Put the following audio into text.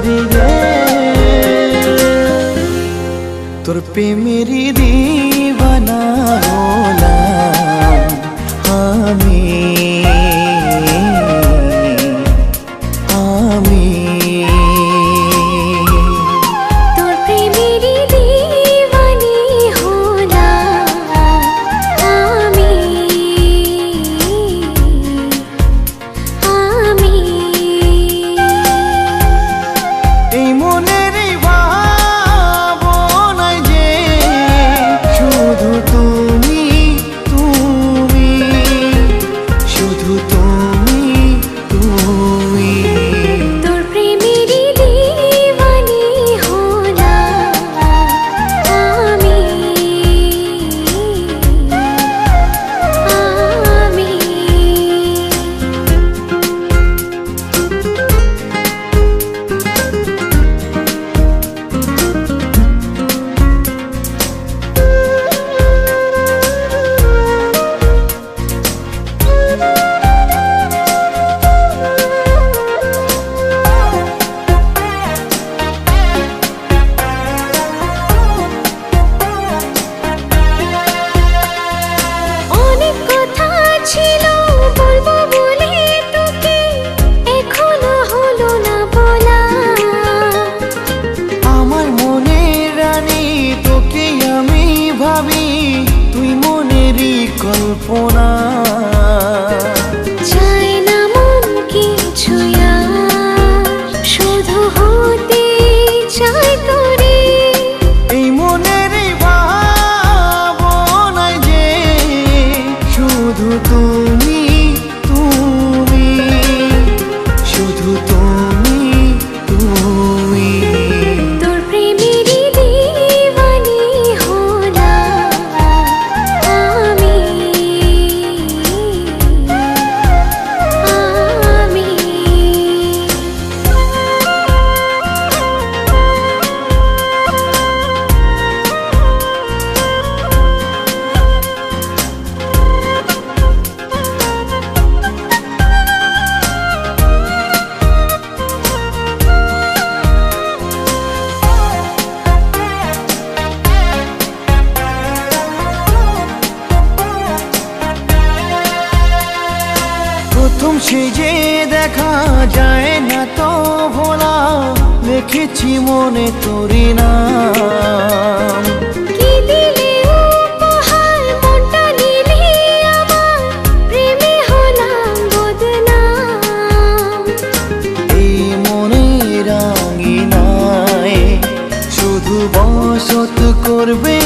করি রে। তোর প্রেমেরই দিওয়ানা হলাম আমি। কল্পনা চাই না মন কিছু শুধু হতে চাই তোরে। এই মনের ভাবনায় যে শুধু তুমি তুমি শুধু তুমি তুমি। তোর প্রেমেরই দিওয়ানি হলাম আমি। প্রথম সে যে দেখা যায় না তো ভোলা, লিখেছি মনে তোরি নাম। কি দিলে উপহার মনটা নিলে আমার, প্রেমে হলাম বদনাম। এই মনে রাঙিনায় শুধু বসত করবে